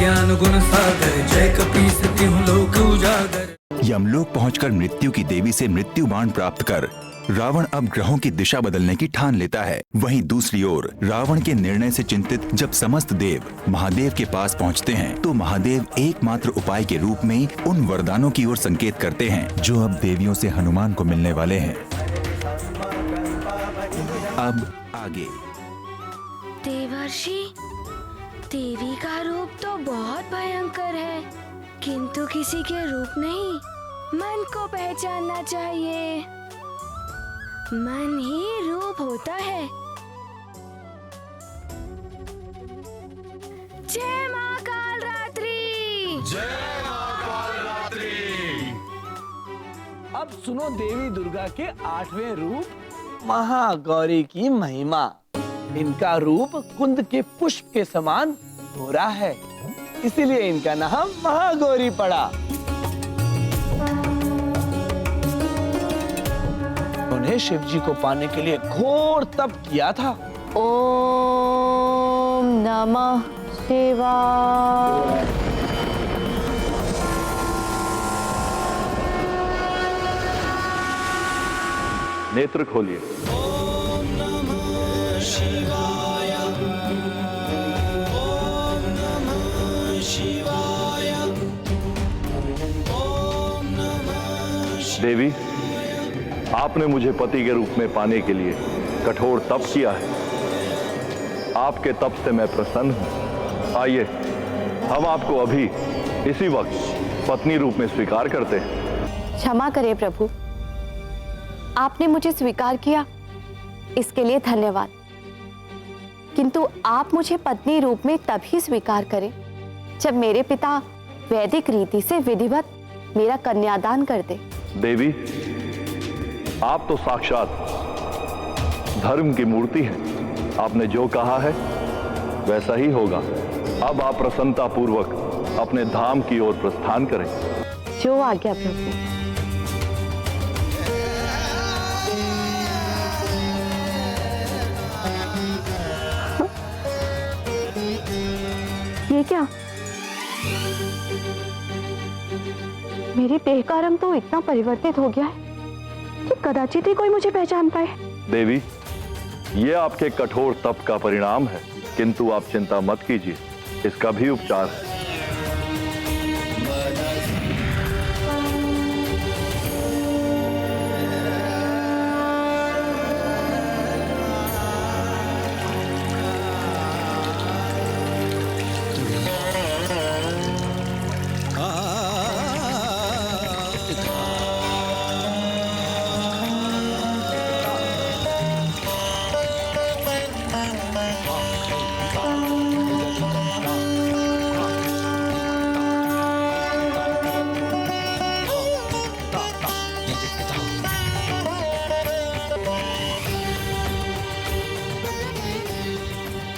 ज्ञान गुण सागर, जय कपीस तिहुँ लोक उजागर। यमलोक पहुंचकर मृत्यु की देवी से मृत्यु बाण प्राप्त कर रावण अब ग्रहों की दिशा बदलने की ठान लेता है। वहीं दूसरी ओर रावण के निर्णय से चिंतित जब समस्त देव महादेव के पास पहुंचते हैं तो महादेव एकमात्र उपाय के रूप में उन वरदानों की ओर संकेत करते हैं जो अब देवियों से हनुमान को मिलने वाले हैं। अब आगे। देवर्षि, देवी का रूप तो बहुत भयंकर है, किंतु किसी के रूप नहीं, मन को पहचानना चाहिए। मन ही रूप होता है। जय मां कालरात्रि। जय मां कालरात्रि। अब सुनो देवी दुर्गा के 8वें रूप महागौरी की महिमा। इनका रूप कुंद के पुष्प के समान गोरा है, इसीलिए इनका नाम महागौरी पड़ा। उन्हें शिव जी को पाने के लिए घोर तप किया था। ओम नमः शिवाय। नेत्र खोलिए। ओम नमः शिवाय, ओम नमः शिवाय, ओम नमः शिवाय। देवी, आपने मुझे पति के रूप में पाने के लिए कठोर तप किया है। आपके तप से मैं प्रसन्न हूं। आइए, हम आपको अभी इसी वक्त पत्नी रूप में स्वीकार करते हैं। क्षमा करें प्रभु, आपने मुझे स्वीकार किया, इसके लिए धन्यवाद। किंतु आप मुझे पत्नी रूप में तभी स्वीकार करें जब मेरे पिता वैदिक रीति से विधिवत मेरा कन्यादान कर दे। देवी, आप तो साक्षात धर्म की मूर्ति हैं। आपने जो कहा है वैसा ही होगा। अब आप प्रसन्नता पूर्वक अपने धाम की ओर प्रस्थान करें। जो आज्ञा प्रभु। ये क्या? मेरे देह का रंग तो इतना परिवर्तित हो गया है कि कदाचित ही कोई मुझे पहचान पाए। देवी, ये आपके कठोर तप का परिणाम है, किंतु आप चिंता मत कीजिए, इसका भी उपचार है।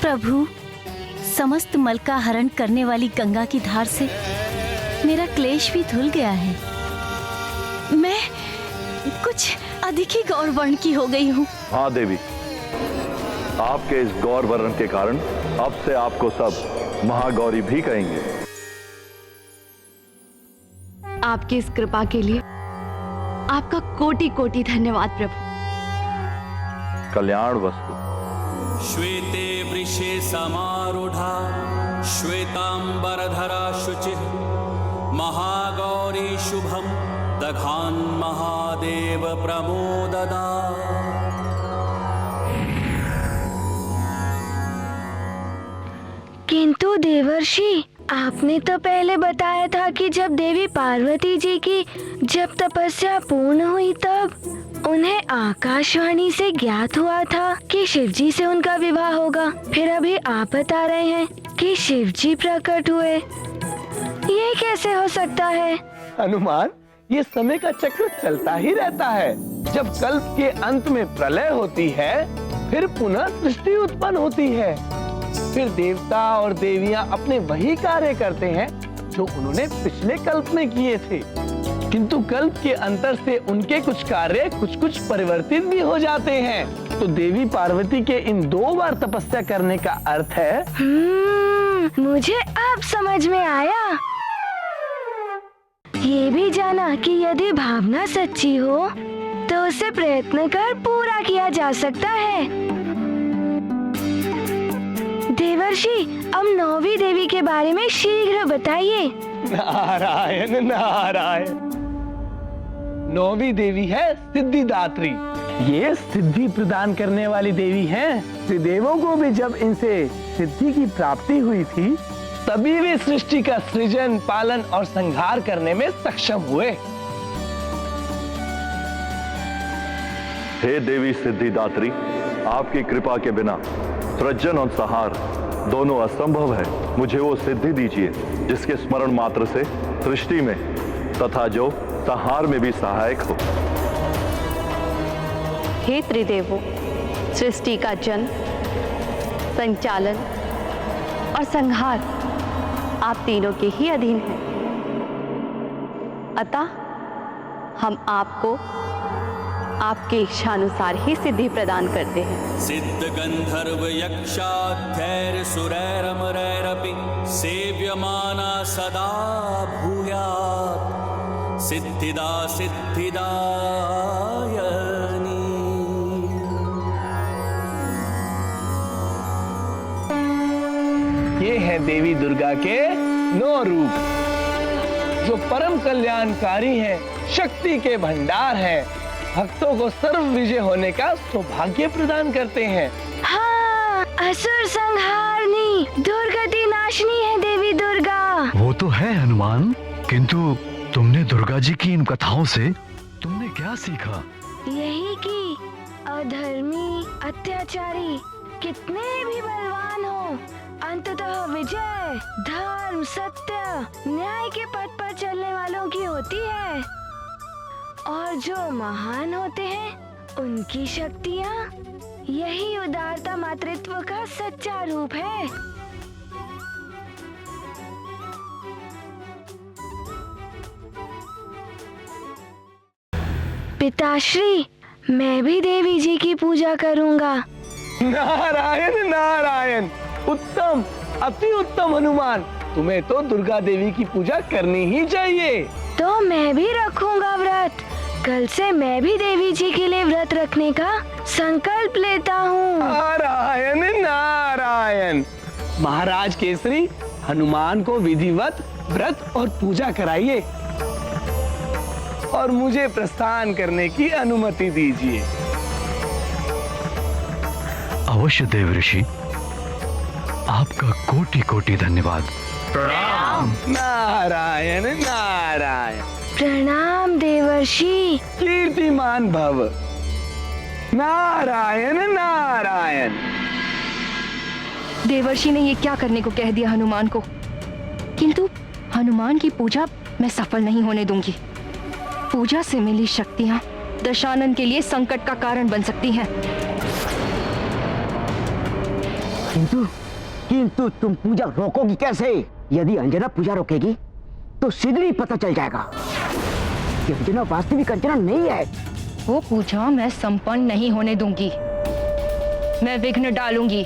प्रभु, समस्त मल का हरण करने वाली गंगा की धार से मेरा क्लेश भी धुल गया है। मैं कुछ अधिक ही गौर वर्ण की हो गई हूँ। हाँ देवी, आपके इस गौर वर्ण के कारण अब से आपको सब महागौरी भी कहेंगे। आपकी इस कृपा के लिए आपका कोटि कोटि धन्यवाद प्रभु। कल्याण वस्तु। श्वेते वृषे समारूढ़ा, श्वेतांबरधरा शुचिः, महागौरी शुभम दघान महादेव प्रमोददा। किंतु देवर्षि, आपने तो पहले बताया था कि जब देवी पार्वती जी की जब तपस्या पूर्ण हुई तब उन्हें आकाशवाणी से ज्ञात हुआ था कि शिवजी से उनका विवाह होगा। फिर अभी आप बता रहे हैं कि शिवजी प्रकट हुए, ये कैसे हो सकता है? हनुमान, ये समय का चक्र चलता ही रहता है। जब कल्प के अंत में प्रलय होती है, फिर पुनः सृष्टि उत्पन्न होती है। फिर देवता और देवियां अपने वही कार्य करते हैं जो उन्होंने पिछले कल्प में किए थे, किंतु कल्प के अंतर से उनके कुछ कार्य कुछ परिवर्तित भी हो जाते हैं। तो देवी पार्वती के इन 2 बार तपस्या करने का अर्थ है मुझे अब समझ में आया। ये भी जाना कि यदि भावना सच्ची हो तो उसे प्रयत्न कर पूरा किया जा सकता है। देवर्षि, अब 9वीं देवी के बारे में शीघ्र बताइए। नारायण नारायण। 9वीं देवी है सिद्धिदात्री। ये सिद्धि प्रदान करने वाली देवी हैं। त्रिदेवों को भी जब इनसे सिद्धि की प्राप्ति हुई थी तभी वे सृष्टि का सृजन, पालन और संहार करने में सक्षम हुए। हे देवी सिद्धिदात्री, आपकी कृपा के बिना सृजन और संहार दोनों असंभव है। मुझे वो सिद्धि दीजिए जिसके स्मरण मात्र से सृष्टि में तथा जो संहार में भी सहायक हो। हे त्रिदेवों, सृष्टि का जन्म, संचालन और संहार आप तीनों के ही अधीन हैं। अतः हम आपको आपके इच्छानुसार ही सिद्धि प्रदान करते हैं। सिद्ध गंधर्व यक्षाध्यैर सुरैरमरैरपि सेव्यमाना सदा भूयात् सिद्धिदा सिद्धिदायनी। ये हैं देवी दुर्गा के 9 रूप जो परम कल्याणकारी हैं, शक्ति के भंडार हैं, भक्तों को सर्व विजय होने का सौभाग्य प्रदान करते हैं। हाँ, असुर संहारनी, दुर्गति नाशनी है देवी दुर्गा। वो तो है हनुमान, किंतु तुमने दुर्गा जी की इन कथाओं से तुमने क्या सीखा? यही कि अधर्मी, अत्याचारी कितने भी बलवान हो, अंततः विजय धर्म, सत्य, न्याय के पथ पर चलने वालों की होती है। और जो महान होते हैं उनकी शक्तियाँ, यही उदारता मातृत्व का सच्चा रूप है। पिताश्री, मैं भी देवी जी की पूजा करूँगा। नारायण नारायण। उत्तम, अति उत्तम हनुमान। तुम्हें तो दुर्गा देवी की पूजा करनी ही चाहिए। तो मैं भी रखूंगा व्रत। कल से मैं भी देवी जी के लिए व्रत रखने का संकल्प लेता हूँ। नारायण नारायण। महाराज केसरी, हनुमान को विधिवत व्रत और पूजा कराइए और मुझे प्रस्थान करने की अनुमति दीजिए। अवश्य देवर्षि, आपका कोटि कोटि धन्यवाद। प्रणाम। नारायण नारायण। प्रणाम देवर्षि। कीर्तिमान भव। नारायण नारायण। देवर्षि ने ये क्या करने को कह दिया हनुमान को, किंतु हनुमान की पूजा मैं सफल नहीं होने दूंगी। पूजा से मिली शक्तियां दशानन के लिए संकट का कारण बन सकती हैं। किंतु तुम पूजा रोकोगी कैसे? यदि अंजना पूजा रोकेगी तो शीघ्र ही पता चल जाएगा कि अंजना वास्तविक अंजना नहीं है। वो पूजा मैं संपन्न नहीं होने दूंगी। मैं विघ्न डालूंगी।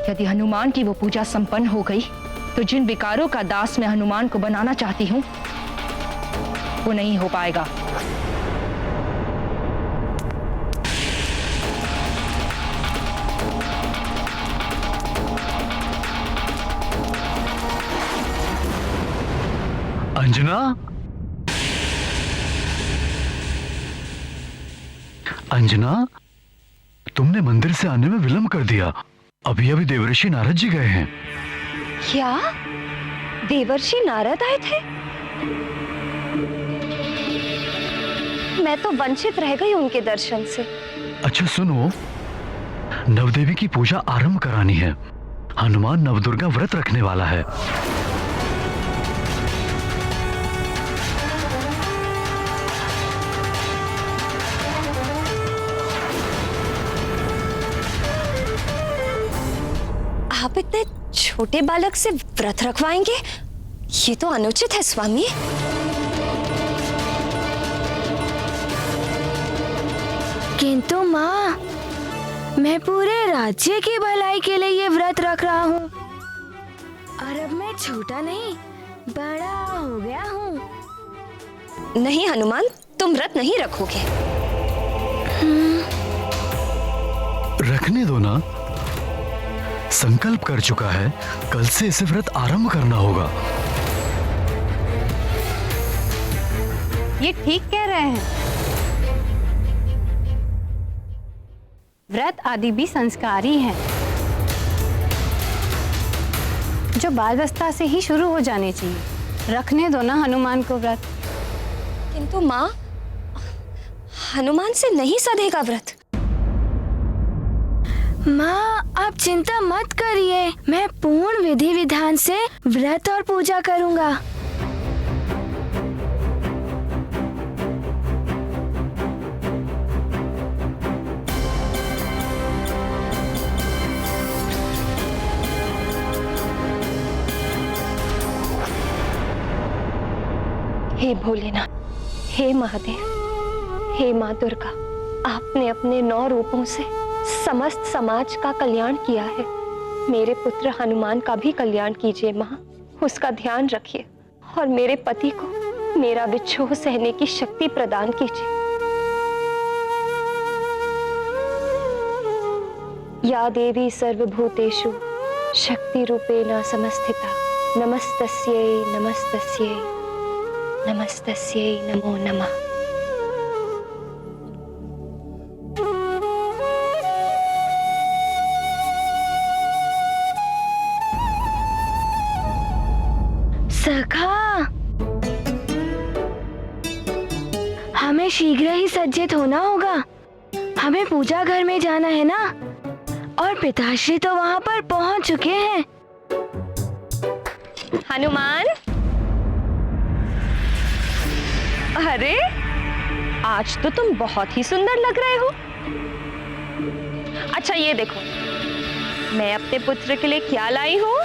यदि हनुमान की वो पूजा संपन्न हो गई तो जिन विकारों का दास मैं हनुमान को बनाना चाहती हूँ वो नहीं हो पाएगा। अंजना, अंजना, तुमने मंदिर से आने में विलंब कर दिया। अभी अभी देवर्षि नारद जी गए हैं। क्या देवर्षि नारद आए थे? मैं तो वंचित रह गई उनके दर्शन से। अच्छा सुनो, नवदेवी की पूजा आरंभ करानी है। हनुमान नवदुर्गा व्रत रखने वाला है। आप इतने छोटे बालक से व्रत रखवाएंगे? ये तो अनुचित है स्वामी। किंतु माँ, मैं पूरे राज्य की भलाई के लिए ये व्रत रख रहा हूँ। और अब मैं छोटा नहीं, बड़ा हो गया हूँ। नहीं हनुमान, तुम व्रत नहीं रखोगे। रखने दो ना, संकल्प कर चुका है, कल से इसे व्रत आरंभ करना होगा। ये ठीक कह रहे हैं। व्रत आदि भी संस्कार ही हैं, जो बाल्यावस्था से ही शुरू हो जाने चाहिए। रखने दो ना हनुमान को व्रत। किंतु माँ, हनुमान से नहीं सधेगा व्रत। माँ, आप चिंता मत करिए, मैं पूर्ण विधि विधान से व्रत और पूजा करूँगा। हे भोलेनाथ, हे महादेव, हे माँ दुर्गा, आपने अपने 9 रूपों से समस्त समाज का कल्याण किया है। मेरे पुत्र हनुमान का भी कल्याण कीजिए माँ, उसका ध्यान रखिए और मेरे पति को मेरा विक्षोभ सहने की शक्ति प्रदान कीजिए। या देवी सर्वभूतेषु शक्ति रूपेण समस्थिता, नमस्तस्यै नमस्तस्यै नमस्तस्यै नमो नमः। सखा, हमें शीघ्र ही सज्जित होना होगा। हमें पूजा घर में जाना है ना, और पिताश्री तो वहाँ पर पहुँच चुके हैं। हनुमान, अरे आज तो तुम बहुत ही सुंदर लग रहे हो। अच्छा ये देखो, मैं अपने पुत्र के लिए क्या लाई हूँ।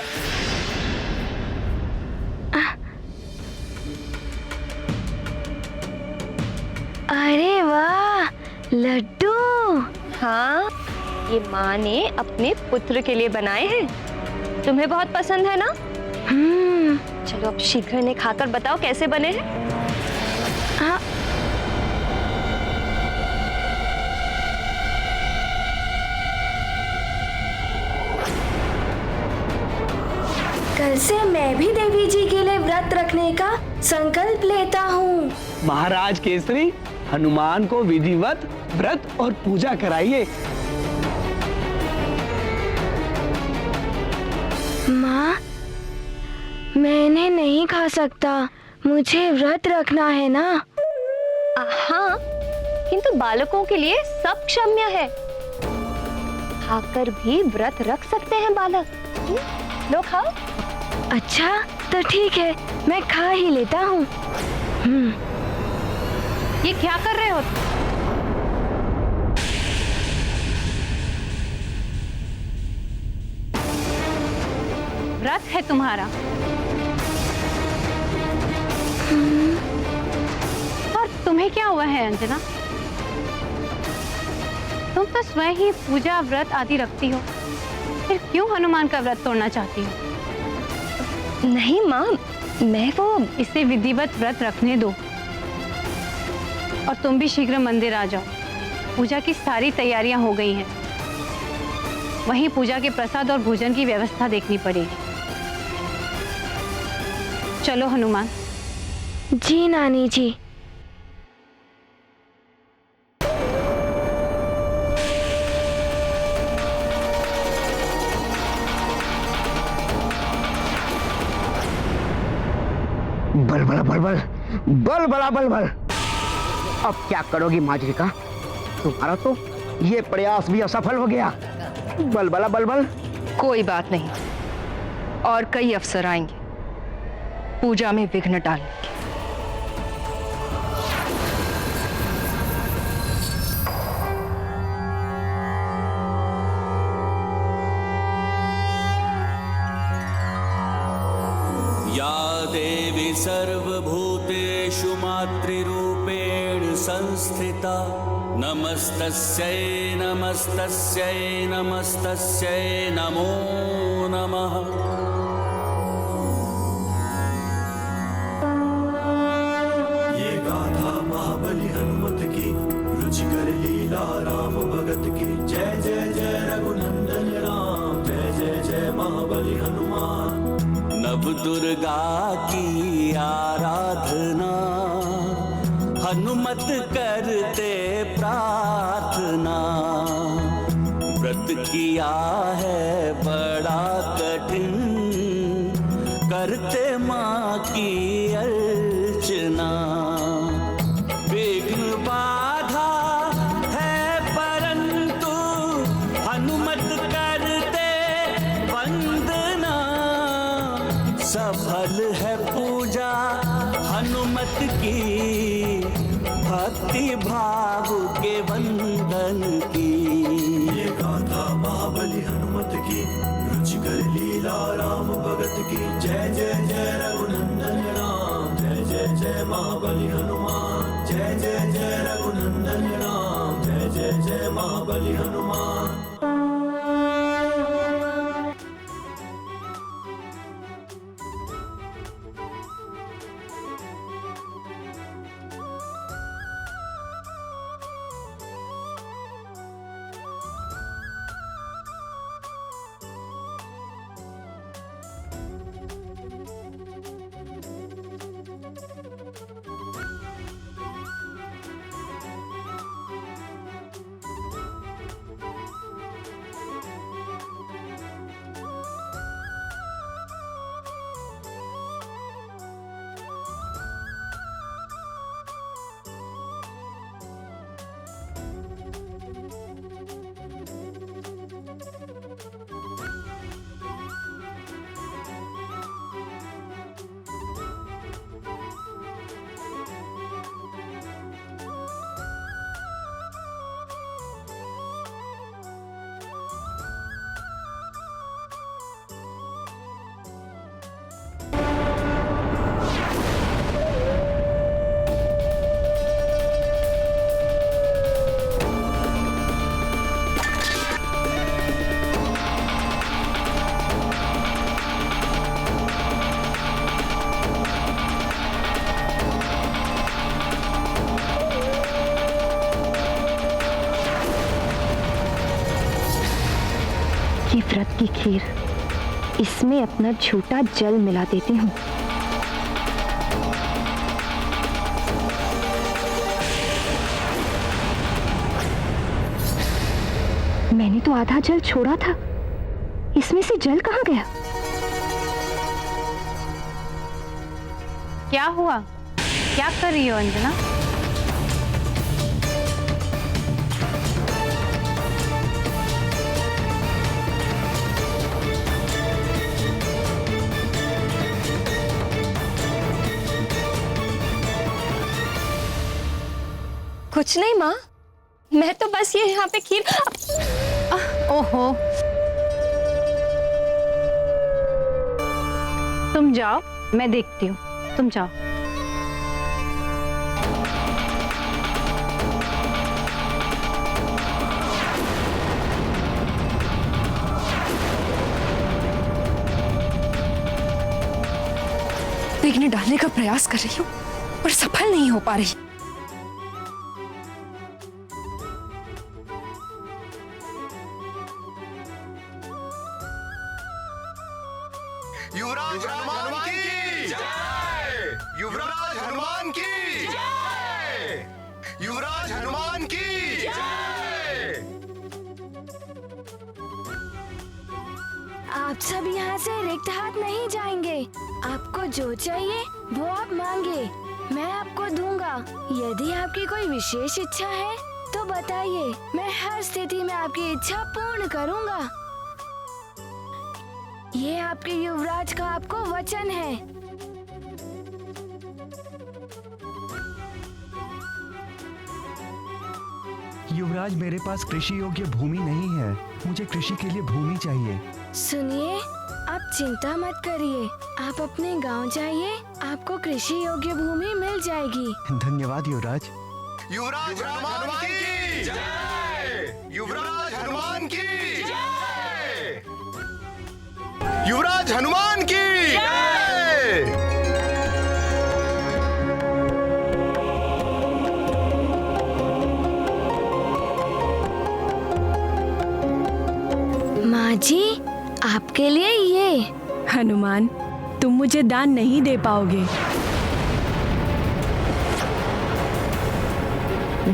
अरे वाह, लड्डू। हाँ, ये माँ ने अपने पुत्र के लिए बनाए हैं। तुम्हें बहुत पसंद है ना? चलो अब शीघ्र इन्हें खाकर बताओ कैसे बने हैं। हाँ। कल से मैं भी देवी जी के लिए व्रत रखने का संकल्प लेता हूँ। महाराज केसरी, हनुमान को विधिवत व्रत और पूजा कराइए। माँ, मैं इन्हें नहीं खा सकता, मुझे व्रत रखना है ना। हाँ, किंतु बालकों के लिए सब क्षम्य है। खाकर भी व्रत रख सकते हैं बालक। लो खाओ। अच्छा तो ठीक है, मैं खा ही लेता हूँ। ये क्या कर रहे हो? व्रत है तुम्हारा, और तुम्हें क्या हुआ है अंजना? तुम तो स्वयं ही पूजा व्रत आदि रखती हो, फिर क्यों हनुमान का व्रत तोड़ना चाहती हो? नहीं माँ, मैं वो इसे विधिवत व्रत रखने दो, और तुम भी शीघ्र मंदिर आ जाओ। पूजा की सारी तैयारियां हो गई हैं। वहीं पूजा के प्रसाद और भोजन की व्यवस्था देखनी पड़ेगी। चलो हनुमान। जी नानी जी। बल बला बल बल, बल बला बल बल। अब क्या करोगी माजरिका? तुम्हारा तो ये प्रयास भी असफल हो गया। बल बला बल बल। कोई बात नहीं, और कई अवसर आएंगे पूजा में विघ्न डालने के। या देवी सर्वभूतेषु मातृरूपेण संस्थिता, नमस्तस्यै नमस्तस्यै नमस्तस्यै नमो नमः। नव दुर्गा की आराधना, हनुमत करते प्रार्थना। व्रत किया है बड़ा कठिन, करते माँ की अर्चना। विघ्न बाधा है परंतु हनुमत करते वंदना। सफल है पूजा हनुमत की, भक्ति भाव के वंदन की। ये गाथा महाबली हनुमत की, रुचिकर लीला राम भगत की। जय जय जय रघुनंदन राम, जय जय जय महाबली हनुमान। जय जय जय रघुनंदन राम, जय जय जय महाबली हनुमान। ये व्रत की खीर, इसमें अपना झूठा जल मिला देती हूँ। मैंने तो आधा जल छोड़ा था, इसमें से जल कहाँ गया? क्या हुआ? क्या कर रही हो अंजना? कुछ नहीं माँ, मैं तो बस ये यहाँ पे खीर। ओहो, तुम जाओ, मैं देखती हूँ, तुम जाओ। विघ्न डालने का प्रयास कर रही हूँ पर सफल नहीं हो पा रही। युवराज हनुमान की जय! युवराज हनुमान की जय! युवराज हनुमान की जय! आप सब यहाँ से रिक्त हाथ नहीं जाएंगे। आपको जो चाहिए वो आप मांगे, मैं आपको दूंगा। यदि आपकी कोई विशेष इच्छा है तो बताइए, मैं हर स्थिति में आपकी इच्छा पूर्ण करूंगा। ये आपके युवराज का आपको वचन है। युवराज, मेरे पास कृषि योग्य भूमि नहीं है, मुझे कृषि के लिए भूमि चाहिए। सुनिए, आप चिंता मत करिए, आप अपने गांव जाइए, आपको कृषि योग्य भूमि मिल जाएगी। धन्यवाद युवराज। युवराज हनुमान की जय! युवराज हनुमान की जय! युवराज हनुमान की जय! माँ जी, आपके लिए ये। हनुमान, तुम मुझे दान नहीं दे पाओगे।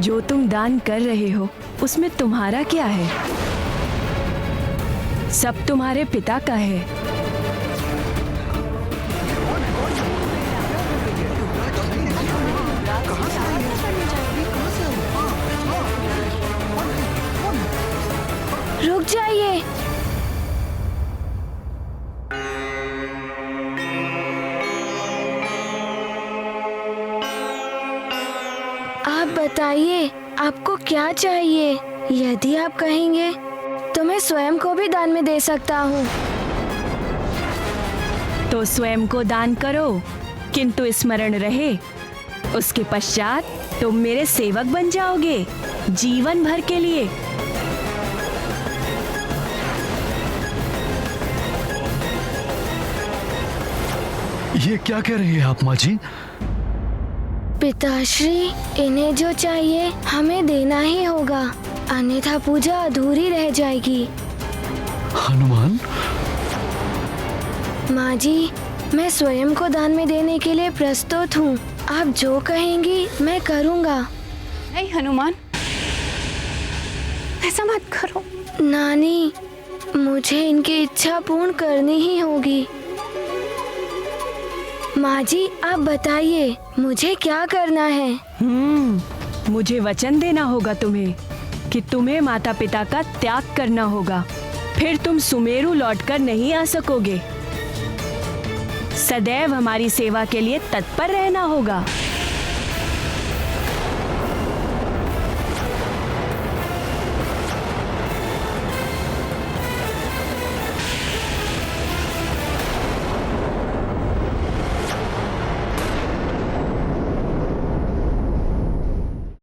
जो तुम दान कर रहे हो उसमें तुम्हारा क्या है? सब तुम्हारे पिता का है। रुक जाइए। आप बताइए आपको क्या चाहिए? यदि आप कहेंगे तो मैं स्वयं को भी दान में दे सकता हूँ। तो स्वयं को दान करो, किंतु स्मरण रहे उसके पश्चात तुम मेरे सेवक बन जाओगे जीवन भर के लिए। ये क्या कह रही है आप माँ जी? पिताश्री, इन्हें जो चाहिए हमें देना ही होगा, अन्यथा पूजा अधूरी रह जाएगी। हनुमान? माँ जी, मैं स्वयं को दान में देने के लिए प्रस्तुत हूँ। आप जो कहेंगी मैं करूँगा। नहीं हनुमान, ऐसा मत करो। नानी, मुझे इनकी इच्छा पूर्ण करनी ही होगी। माँ जी, आप बताइए मुझे क्या करना है? मुझे वचन देना होगा तुम्हें कि तुम्हें माता पिता का त्याग करना होगा, फिर तुम सुमेरु लौटकर नहीं आ सकोगे। सदैव हमारी सेवा के लिए तत्पर रहना होगा।